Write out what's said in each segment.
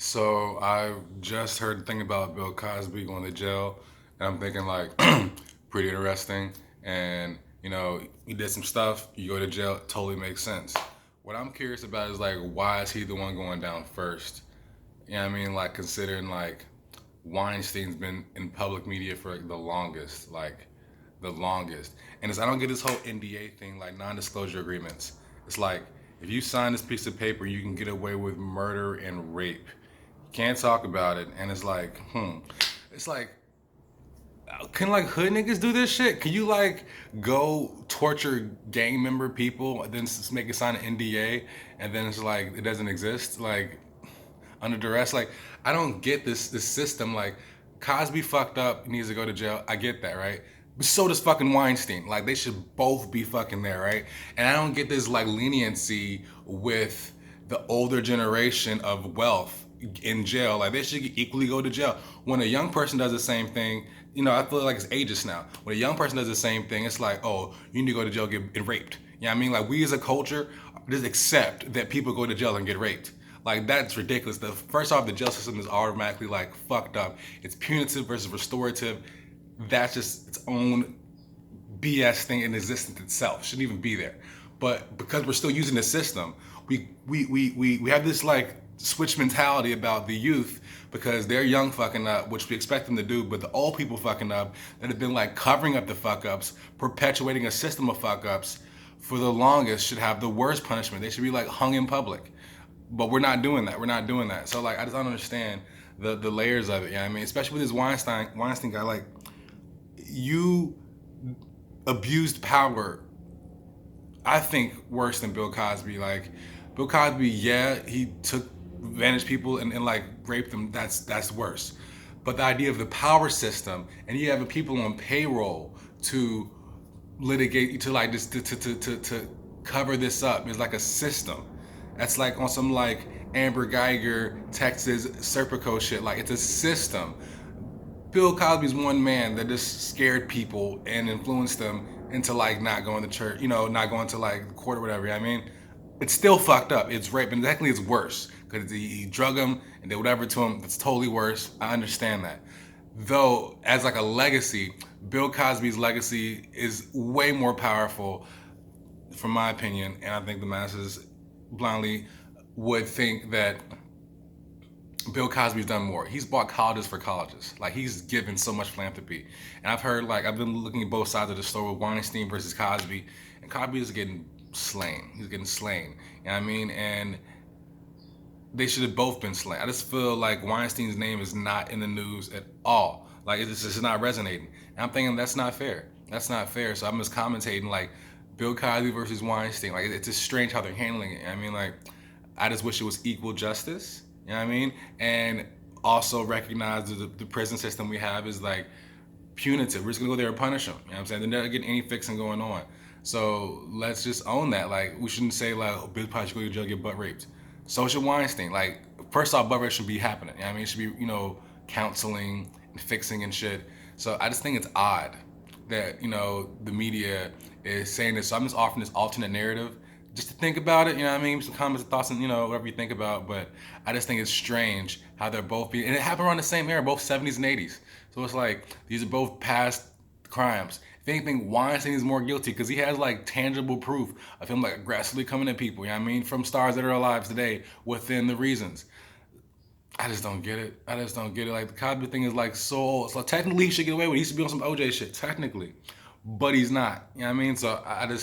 So I just heard the thing about Bill Cosby going to jail, and I'm thinking like, pretty interesting. And he did some stuff. You go to jail, totally makes sense. What I'm curious about is like, why is he the one going down first? You know what I mean? Like considering like Weinstein's been in public media for like the longest, And I don't get this whole NDA thing, like non-disclosure agreements. It's like if you sign this piece of paper, you can get away with murder and rape. Can't talk about it, and it's like, It's like, can like hood niggas do this shit? Can you like go torture gang member people and then make it sign an NDA, and then it's like it doesn't exist, like under duress? Like I don't get this system. Like Cosby fucked up, needs to go to jail. I get that, right? But so does fucking Weinstein. Like they should both be fucking there, right? And I don't get this like leniency with the older generation of wealth in jail. Like they should equally go to jail. When a young person does the same thing, I feel like it's ageist now. When a young person does the same thing, it's like, oh, you need to go to jail, get raped. You know what I mean? Like we as a culture just accept that people go to jail and get raped. Like that's ridiculous. The first off, the jail system is automatically like fucked up. It's punitive versus restorative. That's just its own BS thing in existence itself. Shouldn't even be there. But because we're still using the system, we have this like switch mentality about the youth because they're young fucking up, which we expect them to do, but the old people fucking up that have been like covering up the fuck ups, perpetuating a system of fuck ups for the longest should have the worst punishment. They should be like hung in public. But we're not doing that. We're not doing that. So like I just don't understand the layers of it. You know what I mean? Especially with this Weinstein guy, like you abused power, I think, worse than Bill Cosby. Like Bill Cosby, yeah, he took advantage of people and like raped them. That's worse. But the idea of the power system and you having people on payroll to litigate, to like just to cover this up is like a system. That's like on some like Amber Geiger, Texas Serpico shit. Like it's a system. Bill Cosby's one man that just scared people and influenced them into like not going to church, not going to like court or whatever. I mean, it's still fucked up. It's rape, and technically it's worse because he drug him and did whatever to him. It's totally worse. I understand that. Though, as like a legacy, Bill Cosby's legacy is way more powerful, from my opinion, and I think the masses blindly would think that Bill Cosby's done more. He's bought colleges for colleges. Like he's given so much philanthropy. And I've heard like I've been looking at both sides of the story with Weinstein versus Cosby, and Cosby is getting slain. He's getting slain. You know what I mean? And they should have both been slain. I just feel like Weinstein's name is not in the news at all. Like it's just not resonating. And I'm thinking that's not fair. That's not fair. So I'm just commentating like Bill Cosby versus Weinstein. Like it's just strange how they're handling it. I mean, like I just wish it was equal justice. You know what I mean? And also recognize the prison system we have is like punitive. We're just gonna go there and punish them. You know what I'm saying? They're not getting any fixing going on. So let's just own that. Like we shouldn't say like, oh, Bill Cosby should go to jail, get butt raped. So should Weinstein. Like first off, butt rape should be happening. You know what I mean? It should be, counseling and fixing and shit. So I just think it's odd that, the media is saying this. So I'm just offering this alternate narrative just to think about it, you know what I mean? Some comments and thoughts and, whatever you think about. But I just think it's strange how they're both being, and it happened around the same era, both 70s and 80s. So it's like, these are both past crimes. If anything, Weinstein is more guilty because he has like tangible proof of him like aggressively coming at people, you know what I mean? From stars that are alive today within the reasons. I just don't get it. I just don't get it. Like the Cosby thing is like so old. So technically he should get away with it. He should be on some OJ shit, technically. But he's not. You know what I mean? So I'm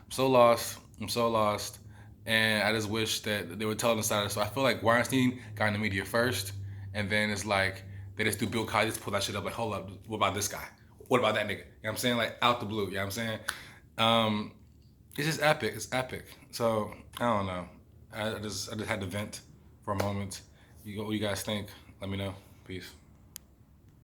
so lost. I'm so lost. And I just wish that they would tell the side. So I feel like Weinstein got in the media first. And then it's like, they just do Bill Cosby, just pull that shit up. Like, hold up, what about this guy? What about that nigga? You know what I'm saying? Like, out the blue. You know what I'm saying? It's just epic. It's epic. So, I don't know. I just had to vent for a moment. What you guys think? Let me know. Peace.